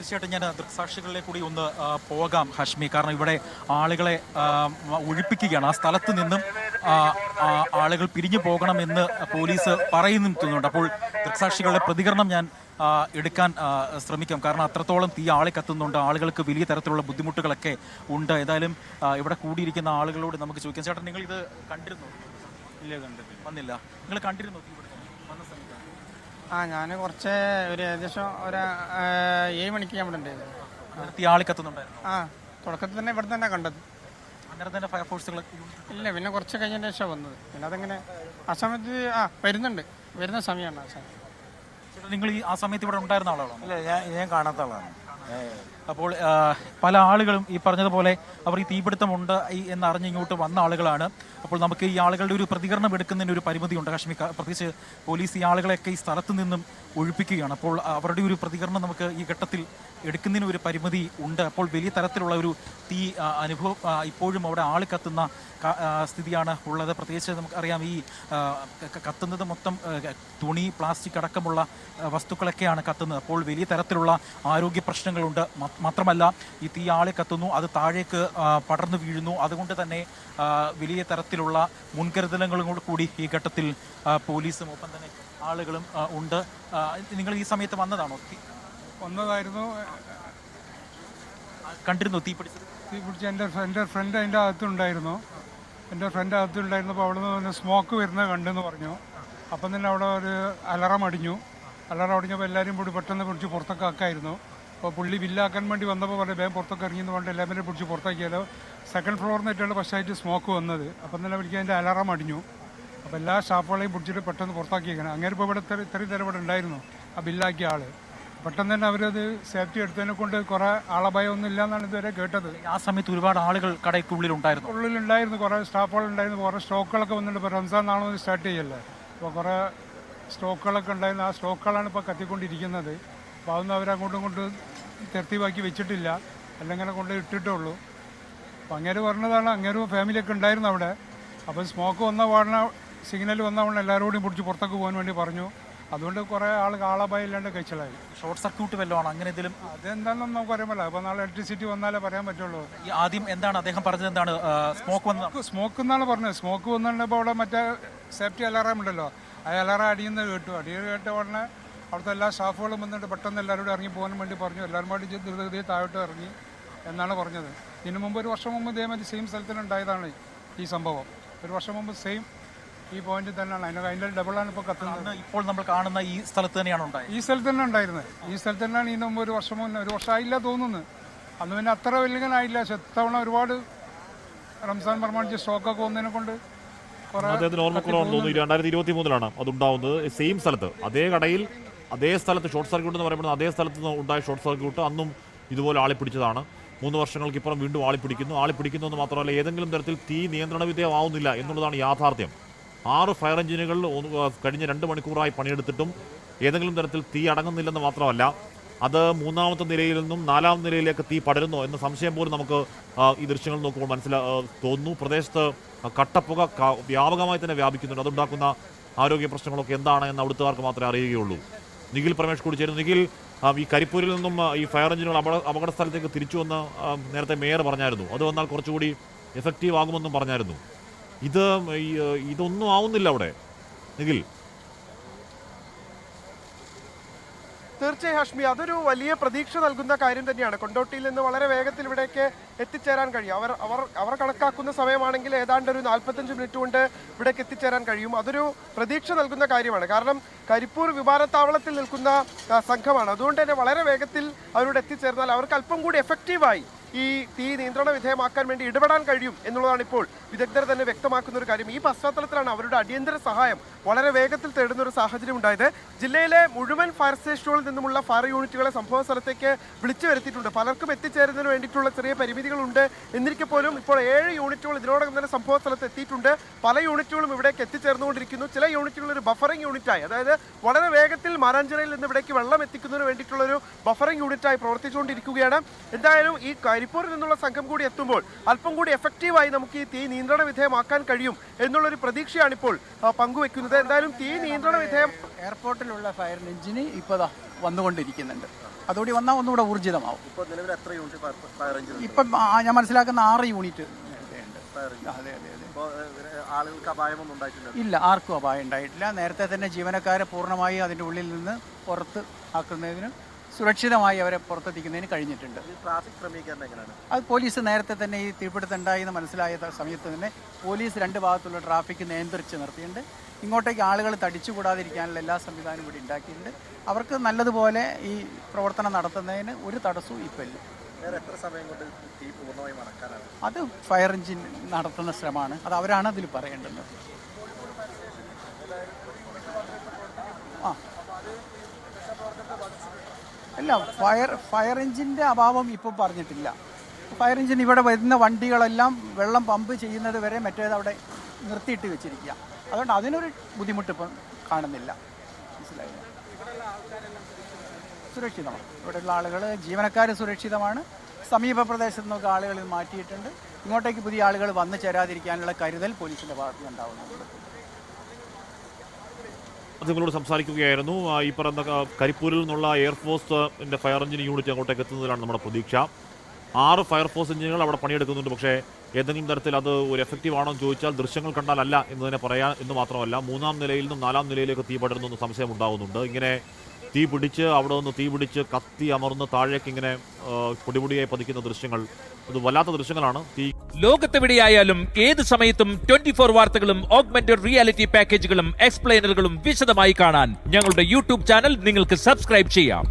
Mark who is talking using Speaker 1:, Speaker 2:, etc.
Speaker 1: തീർച്ചയായിട്ടും ഞാൻ ദൃക്സാക്ഷികളിലെ കൂടി ഒന്ന് പോകാം ഹാഷ്മി. കാരണം ഇവിടെ ആളുകളെ ഒഴിപ്പിക്കുകയാണ്. ആ സ്ഥലത്ത് നിന്നും ആളുകൾ പിരിഞ്ഞു പോകണമെന്ന് പോലീസ് പറയുന്നുണ്ട്. അപ്പോൾ ദൃക്സാക്ഷികളുടെ പ്രതികരണം ഞാൻ എടുക്കാൻ ശ്രമിക്കാം. കാരണം അത്രത്തോളം തീ ആളെ കത്തുന്നുണ്ട്. ആളുകൾക്ക് വലിയ തരത്തിലുള്ള ബുദ്ധിമുട്ടുകളൊക്കെ ഉണ്ട്. ഏതായാലും ഇവിടെ കൂടിയിരിക്കുന്ന ആളുകളോട് നമുക്ക് ചോദിക്കാം. ചേട്ടൻ, നിങ്ങൾ ഇത് കണ്ടിരുന്നു?
Speaker 2: ഇല്ല, കണ്ടിട്ടില്ല.
Speaker 1: വന്നില്ല. നിങ്ങൾ കണ്ടിരുന്നു തീ വന്ന സമയത്ത്?
Speaker 2: ഞാൻ കുറച്ച് ഏകദേശം 7 മണിക്ക് ഞാൻ ഇവിടെ ഉണ്ടായിരുന്നു.
Speaker 1: തീ ആളെ കത്തുന്നുണ്ടായിരുന്നു?
Speaker 2: തുടക്കത്തിൽ തന്നെ ഇവിടെ തന്നെ കണ്ടത്.
Speaker 1: അന്നേരം തന്നെ ഫയർഫോഴ്സുകൾ
Speaker 2: ഇല്ല, പിന്നെ കുറച്ച് കഴിഞ്ഞതിന് ശേഷം വന്നത്. പിന്നെ അതങ്ങനെ ആ സമയത്ത് വരുന്ന സമയമാണ് ആ സമയം.
Speaker 1: നിങ്ങൾ ആ സമയത്ത് ഇവിടെ ഉണ്ടായിരുന്ന ആളാണോ?
Speaker 2: ഇല്ല, ഞാൻ കാണാത്ത ആളാണ്.
Speaker 1: അപ്പോൾ പല ആളുകളും ഈ പറഞ്ഞതുപോലെ അവർ ഈ തീപിടുത്തമുണ്ട് എന്നറിഞ്ഞ് ഇങ്ങോട്ട് വന്ന ആളുകളാണ്. അപ്പോൾ നമുക്ക് ഈ ആളുകളുടെ ഒരു പ്രതികരണം എടുക്കുന്നതിന് ഒരു പരിമിതിയുണ്ട് കാശ്മീർ. പ്രത്യേകിച്ച് പോലീസ് ഈ ആളുകളെയൊക്കെ ഈ സ്ഥലത്ത് നിന്നും ഒഴിപ്പിക്കുകയാണ്. അപ്പോൾ അവരുടെ ഒരു പ്രതികരണം നമുക്ക് ഈ ഘട്ടത്തിൽ എടുക്കുന്നതിന് ഒരു പരിമിതി ഉണ്ട്. അപ്പോൾ വലിയ തരത്തിലുള്ള ഒരു തീ അനുഭവം ഇപ്പോഴും അവിടെ ആളി കത്തുന്ന സ്ഥിതിയാണ് ഉള്ളത്. പ്രത്യേകിച്ച് നമുക്കറിയാം ഈ കത്തുന്നത് മൊത്തം തുണി, പ്ലാസ്റ്റിക് അടക്കമുള്ള വസ്തുക്കളൊക്കെയാണ് കത്തുന്നത്. അപ്പോൾ വലിയ തരത്തിലുള്ള ആരോഗ്യ പ്രശ്നങ്ങളുണ്ട്. മാത്രമല്ല ഈ തീ ആളെ കത്തുന്നു, അത് താഴേക്ക് പടർന്നു വീഴുന്നു. അതുകൊണ്ട് തന്നെ വലിയ തരത്തിലുള്ള മുൻകരുതലുകളും കൂടി ഈ ഘട്ടത്തിൽ പോലീസും ഒപ്പം തന്നെ ആളുകളും ഉണ്ട്. നിങ്ങൾ ഈ സമയത്ത് വന്നതാണോ?
Speaker 2: വന്നതായിരുന്നു.
Speaker 1: കണ്ടിരുന്നു തീ പിടിച്ചത്?
Speaker 2: തീ പിടിച്ച് എൻ്റെ ഫ്രണ്ട് അതിൻ്റെ അകത്തുണ്ടായിരുന്നു. അകത്തുണ്ടായിരുന്നപ്പോൾ അവിടെ നിന്ന് സ്മോക്ക് വരുന്നത് കണ്ടെന്ന് പറഞ്ഞു. അപ്പം തന്നെ അവിടെ ഒരു അലറാം അടിഞ്ഞപ്പോൾ എല്ലാവരും കൂടി പെട്ടെന്ന് പിടിച്ച് പുറത്തൊക്കെ ആക്കായിരുന്നു. അപ്പോൾ പുള്ളി ബില്ലാക്കാൻ വേണ്ടി വന്നപ്പോൾ പറഞ്ഞു വേഗം പുറത്തൊക്കെ ഇറങ്ങിയെന്ന് പറഞ്ഞിട്ട് എല്ലാവരും പിടിച്ച് പുറത്താക്കിയാലോ. സെക്കൻഡ് ഫ്ലോറിൽ നിന്നിട്ടാണ് ഫസ്റ്റായിട്ട് സ്മോക്ക് വന്നത്. അപ്പം തന്നെ വിളിക്കാൻ അതിൻ്റെ അലാറം അടിഞ്ഞു. അപ്പോൾ എല്ലാ സ്റ്റാഫുകളെയും പിടിച്ചിട്ട് പെട്ടെന്ന് പുറത്താക്കിയേക്കണം. അങ്ങനെ ഇപ്പോൾ ഇവിടെ ഇത്രയും നേരം ഇവിടെ ഉണ്ടായിരുന്നു ആ ബില്ലാക്കിയ ആൾ. പെട്ടെന്ന് തന്നെ അവരത് സേഫ്റ്റി എടുത്തതിനെ കൊണ്ട് കുറേ ആളഭയമൊന്നും ഇല്ല എന്നാണ് ഇതുവരെ കേട്ടത്.
Speaker 1: ആ സമയത്ത് ഒരുപാട് ആളുകൾ
Speaker 2: ഉള്ളിലുണ്ടായിരുന്നു. കുറേ സ്റ്റാഫുകളുണ്ടായിരുന്നു. കുറേ സ്റ്റോക്കുകളൊക്കെ വന്നിട്ട് ഇപ്പോൾ റംസാൻ നാളെ സ്റ്റാർട്ട് ചെയ്യല്ലേ. അപ്പോൾ കുറേ സ്റ്റോക്കുകളൊക്കെ ഉണ്ടായിരുന്നു. ആ സ്റ്റോക്കുകളാണ് ഇപ്പോൾ കത്തിക്കൊണ്ടിരിക്കുന്നത്. അപ്പോൾ അതൊന്നും അവരങ്ങോട്ടും ഇങ്ങോട്ടും തെർത്തിവാക്കി വെച്ചിട്ടില്ല, അല്ലെങ്കിൽ കൊണ്ട് ഇട്ടിട്ടേ ഉള്ളൂ. അപ്പോൾ അങ്ങേര് പറഞ്ഞതാണ്, അങ്ങേരും ഫാമിലിയൊക്കെ ഉണ്ടായിരുന്നു അവിടെ. അപ്പോൾ സ്മോക്ക് വന്ന പാടിന സിഗ്നൽ വന്ന പാടിന എല്ലാവരോടും പിടിച്ച് പുറത്തേക്ക് പോകാൻ വേണ്ടി പറഞ്ഞു. അതുകൊണ്ട് കുറേ ആളഭയം ഇല്ലാണ്ട് കഴിച്ചലായി.
Speaker 1: ഷോർട്ട് സർക്യൂട്ട് വല്ലതും അങ്ങനെ എന്തെങ്കിലും?
Speaker 2: അതെന്താണെന്ന് നമുക്ക് അറിയാൻ പറ്റില്ല. അപ്പോൾ നാളെ ഇലക്ട്രിസിറ്റി വന്നാലേ പറയാൻ പറ്റുള്ളൂ.
Speaker 1: ഈ ആദ്യം എന്താണ് അദ്ദേഹം പറഞ്ഞത്? എന്താണ്
Speaker 2: സ്മോക്ക് എന്നാണ് പറഞ്ഞത്. സ്മോക്ക് വന്നിട്ടുണ്ടപ്പോൾ അവിടെ മറ്റേ സേഫ്റ്റി അലാറം ഉണ്ടല്ലോ, ആ അലാറം അടിയുന്നത് കേട്ടു. കേട്ട ഉടനെ അവിടുത്തെ എല്ലാ സ്റ്റാഫുകളും വന്നിട്ട് പെട്ടെന്ന് എല്ലാവരോടും ഇറങ്ങി പോകാൻ വേണ്ടി പറഞ്ഞു. എല്ലാവരും വേണ്ടി ദ്രുതഗതിയിൽ താഴോട്ട് ഇറങ്ങി എന്നാണ് പറഞ്ഞത്. ഇതിനു മുമ്പ് 1 വർഷം മുമ്പ് ഇതേമാതിരി സെയിം സ്ഥലത്തിന് ഉണ്ടായതാണ് ഈ സംഭവം. 1 വർഷം മുമ്പ് സെയിം ഈ പോയിന്റിൽ തന്നെയാണ്. അതിൻ്റെ ഡബിളാണ് ഇപ്പോൾ കത്തുന്നത്.
Speaker 1: ഇപ്പോൾ നമ്മൾ കാണുന്ന ഈ സ്ഥലത്ത് തന്നെയാണ് ഉണ്ടായത്?
Speaker 2: ഈ സ്ഥലത്ത് തന്നെ ഉണ്ടായിരുന്നത്. ഈ സ്ഥലത്ത് തന്നെയാണ് ഇതിന് മുമ്പ് 1 വർഷമായില്ല തോന്നുന്നു. അന്ന് പിന്നെ അത്ര വലിയനായില്ല. പക്ഷെ ഇത്തവണ ഒരുപാട് റംസാൻ പ്രമാണിച്ച് സ്റ്റോക്കൊക്കെ വന്നതിനെ കൊണ്ട്
Speaker 3: അദ്ദേഹത്തിന് ഓർമ്മക്കുറവാണെന്ന് തോന്നുന്നു. 2023 അതുണ്ടാവുന്നത്. സെയിം സ്ഥലത്ത്, അതേ കടയിൽ, അതേ സ്ഥലത്ത് ഷോർട്ട് സർക്യൂട്ട് എന്ന് പറയുമ്പോൾ അതേ സ്ഥലത്ത് ഉണ്ടായ ഷോർട്ട് സർക്യൂട്ട് അന്നും ഇതുപോലെ ആളിപ്പിടിച്ചതാണ്. 3 വർഷങ്ങൾക്കിപ്പുറം വീണ്ടും ആളിപ്പിടിക്കുന്നു എന്ന് മാത്രമല്ല ഏതെങ്കിലും തരത്തിൽ തീ നിയന്ത്രണ വിധേയമാവുന്നില്ല എന്നുള്ളതാണ് യാഥാർത്ഥ്യം. 6 ഫയർ എഞ്ചിനുകൾ കഴിഞ്ഞ 2 മണിക്കൂറായി പണിയെടുത്തിട്ടും ഏതെങ്കിലും തരത്തിൽ തീ അടങ്ങുന്നില്ലെന്ന് മാത്രമല്ല അത് 3ാമത്തെ നിലയിൽ നിന്നും 4ാം നിലയിലേക്ക് തീ പടരുന്നോ എന്ന സംശയം പോലും നമുക്ക് ഈ ദൃശ്യങ്ങൾ നോക്കുമ്പോൾ തോന്നുന്നു. പ്രദേശത്ത് കട്ടപ്പുക വ്യാപകമായി തന്നെ വ്യാപിക്കുന്നുണ്ട്. അതുണ്ടാക്കുന്ന ആരോഗ്യ പ്രശ്നങ്ങളൊക്കെ എന്താണ് എന്ന് അവിടുത്തുകാർക്ക് മാത്രമേ അറിയുകയുള്ളൂ. നിഖിൽ പ്രമേഷ് കൂടി ചേരുന്നു. നിഖിൽ, ഈ കരിപ്പൂരിൽ നിന്നും ഈ ഫയർ എഞ്ചിനുകൾ അപകട സ്ഥലത്തേക്ക് തിരിച്ചു വന്ന് നേരത്തെ മേയർ പറഞ്ഞായിരുന്നു. അത് വന്നാൽ കുറച്ചുകൂടി എഫക്റ്റീവ് ആകുമെന്നും പറഞ്ഞായിരുന്നു. ഇതൊന്നും ആവുന്നില്ല അവിടെ, നിഖിൽ?
Speaker 4: തീർച്ചയായും ഹാഷ്മി, അതൊരു വലിയ പ്രതീക്ഷ നൽകുന്ന കാര്യം തന്നെയാണ്. കൊണ്ടോട്ടിയിൽ നിന്ന് വളരെ വേഗത്തിൽ ഇവിടേക്ക് എത്തിച്ചേരാൻ കഴിയും. അവർ കണക്കാക്കുന്ന സമയമാണെങ്കിൽ ഏതാണ്ട് ഒരു 45 മിനിറ്റ് കൊണ്ട് ഇവിടേക്ക് എത്തിച്ചേരാൻ കഴിയും. അതൊരു പ്രതീക്ഷ നൽകുന്ന കാര്യമാണ്. കാരണം കരിപ്പൂർ വിമാനത്താവളത്തിൽ നിൽക്കുന്ന സംഘമാണ്. അതുകൊണ്ട് തന്നെ വളരെ വേഗത്തിൽ അവരോട് എത്തിച്ചേർന്നാൽ അവർക്ക് അല്പം കൂടി എഫക്റ്റീവായി ഈ തീ നിയന്ത്രണ വിധേയമാക്കാൻ വേണ്ടി ഇടപെടാൻ കഴിയും എന്നുള്ളതാണ് ഇപ്പോൾ വിദഗ്ധർ തന്നെ വ്യക്തമാക്കുന്ന ഒരു കാര്യം. ഈ പശ്ചാത്തലത്തിലാണ് അവരുടെ അടിയന്തര സഹായം വളരെ വേഗത്തിൽ തേടുന്ന ഒരു സാഹചര്യം ഉണ്ടായത്. ജില്ലയിലെ മുഴുവൻ ഫയർ സ്റ്റേഷനുകളിൽ നിന്നുമുള്ള ഫയർ യൂണിറ്റുകളെ സംഭവ സ്ഥലത്തേക്ക് വിളിച്ചു വരുത്തിയിട്ടുണ്ട്. പലർക്കും എത്തിച്ചേരുന്നതിന് വേണ്ടിയിട്ടുള്ള ചെറിയ പരിമിതികളുണ്ട്. എന്നിരിക്കെ പോലും ഇപ്പോൾ 7 യൂണിറ്റുകൾ ഇതിനോടകം തന്നെ സംഭവ സ്ഥലത്ത് എത്തിയിട്ടുണ്ട്. പല യൂണിറ്റുകളും ഇവിടേക്ക് എത്തിച്ചേർന്നുകൊണ്ടിരിക്കുന്നു. ചില യൂണിറ്റുകൾ ഒരു ബഫറിംഗ് യൂണിറ്റായി, അതായത് വളരെ വേഗത്തിൽ മാനാഞ്ചിറയിൽ നിന്ന് ഇവിടേക്ക് വെള്ളം എത്തിക്കുന്നതിന് വേണ്ടിയിട്ടുള്ള ഒരു ബഫറിംഗ് യൂണിറ്റായി പ്രവർത്തിച്ചുകൊണ്ടിരിക്കുകയാണ്. എന്തായാലും ഈ കരിപ്പൂരിൽ നിന്നുള്ള സംഘം കൂടി എത്തുമ്പോൾ അല്പം കൂടി എഫക്റ്റീവായി നമുക്ക് ഈ തീ നിയന്ത്രണ വിധേയമാക്കാൻ കഴിയും എന്നുള്ളൊരു പ്രതീക്ഷയാണ് ഇപ്പോൾ പങ്കുവെക്കുന്നത്. എന്തായാലും തീ നിയന്ത്രണ വിധേയം
Speaker 5: എയർപോർട്ടിലുള്ള ഫയർ എഞ്ചിന് ഇപ്പോൾ വന്നുകൊണ്ടിരിക്കുന്നുണ്ട്. അതോടെ വന്നാൽ ഒന്നുകൂടെ ഊർജിതമാവും.
Speaker 6: ഇപ്പോൾ നിലവിൽ എത്ര യൂണിറ്റ് ഫയർ എഞ്ചിൻ?
Speaker 5: ഇപ്പം ഞാൻ മനസ്സിലാക്കുന്ന 6 യൂണിറ്റ് ഉണ്ട്. അതെ.
Speaker 6: ഇപ്പോൾ ആളുകൾക്ക് അപായമൊന്നും ഉണ്ടായിട്ടില്ല?
Speaker 5: ഇല്ല, ആർക്കും അപായം ഉണ്ടായിട്ടില്ല. നേരത്തെ തന്നെ ജീവനക്കാരെ പൂർണ്ണമായി അതിൻ്റെ ഉള്ളിൽ നിന്ന് പുറത്ത് ആക്കുന്നതിന്, സുരക്ഷിതമായി അവരെ പുറത്തെത്തിക്കുന്നതിന് കഴിഞ്ഞിട്ടുണ്ട്.
Speaker 6: ട്രാഫിക് ക്രമീകരണം എങ്ങനെയാണ്?
Speaker 5: അത് പോലീസ് നേരത്തെ തന്നെ ഈ തീപിടുത്തം ഉണ്ടായി എന്ന് മനസ്സിലായ സമയത്ത് തന്നെ പോലീസ് 2 ഭാഗത്തുള്ള ട്രാഫിക് നിയന്ത്രിച്ച് നിർത്തിയിട്ടുണ്ട്. ഇങ്ങോട്ടേക്ക് ആളുകൾ തടിച്ചുകൂടാതിരിക്കാനുള്ള എല്ലാ സംവിധാനവും ഇവിടെ ഉണ്ടാക്കിയിട്ടുണ്ട്. അവർക്ക് നല്ലതുപോലെ ഈ പ്രവർത്തനം നടത്തുന്നതിന് ഒരു തടസ്സവും ഇപ്പോൾ ഇല്ല.
Speaker 6: വേറെ എത്ര സമയം കൊണ്ട് തീ പൂർണ്ണമായി മറക്കാനാണ്?
Speaker 5: അത് ഫയർ എഞ്ചിൻ നടത്തുന്ന ശ്രമമാണ്. അത് അവരാണ് അതിൽ പറയേണ്ടത്. അല്ല, ഫയർ എഞ്ചിൻ്റെ അഭാവം ഇപ്പോൾ പറഞ്ഞിട്ടില്ല. ഫയർ എഞ്ചിൻ ഇവിടെ വരുന്ന വണ്ടികളെല്ലാം വെള്ളം പമ്പ് ചെയ്യുന്നത് വരെ മറ്റേത് അവിടെ നിർത്തിയിട്ട് വെച്ചിരിക്കുക. അതുകൊണ്ട് അതിനൊരു ബുദ്ധിമുട്ട് ഇപ്പം കാണുന്നില്ല. മനസ്സിലായില്ല? സുരക്ഷിതമാണ്. ഇവിടെയുള്ള ആളുകൾ, ജീവനക്കാർ സുരക്ഷിതമാണ്. സമീപ പ്രദേശത്ത് നിന്നൊക്കെ ആളുകൾ മാറ്റിയിട്ടുണ്ട്. ഇങ്ങോട്ടേക്ക് പുതിയ ആളുകൾ വന്നു ചേരാതിരിക്കാനുള്ള കരുതൽ പോലീസിൻ്റെ ഭാഗത്ത് ഉണ്ടാവുന്നുണ്ട്.
Speaker 3: നിങ്ങളോട് സംസാരിക്കുകയായിരുന്നു. ഈ പറയുന്ന കരിപ്പൂരിൽ നിന്നുള്ള എയർഫോഴ്സിൻ്റെ ഫയർ എഞ്ചിൻ യൂണിറ്റ് അങ്ങോട്ടേക്ക് എത്തുന്നതിലാണ് നമ്മുടെ പ്രതീക്ഷ. 6 ഫയർഫോഴ്സ് എഞ്ചിനുകൾ അവിടെ പണിയെടുക്കുന്നുണ്ട്. പക്ഷേ ഏതെങ്കിലും തരത്തിൽ അത് ഒരു എഫക്റ്റീവ് ആണോ എന്ന് ചോദിച്ചാൽ ദൃശ്യങ്ങൾ കണ്ടാലല്ല എന്ന് തന്നെ പറയാൻ എന്ന് മാത്രമല്ല, 3ാം നിലയിൽ നിന്നും 4ാം നിലയിലേക്ക് തീ പടരുന്നു സംശയം ഉണ്ടാകുന്നുണ്ട്. ഇങ്ങനെ തീ പിടിച്ച് അവിടെ നിന്ന് തീ പിടിച്ച് കത്തി അമർന്ന് താഴേക്ക് ഇങ്ങനെ പൊടിപൊടിയായി പതിക്കുന്ന ദൃശ്യങ്ങൾ, അത് വല്ലാത്ത ദൃശ്യങ്ങളാണ്.
Speaker 7: ലോകത്തെവിടെയായാലും ഏത് സമയത്തും 24 വാർത്തകളും ഓഗ്മെന്റഡ് റിയാലിറ്റി പാക്കേജുകളും എക്സ്പ്ലെയിനറുകളും വിശദമായി കാണാൻ ഞങ്ങളുടെ യൂട്യൂബ് ചാനൽ നിങ്ങൾക്ക് സബ്സ്ക്രൈബ് ചെയ്യാം.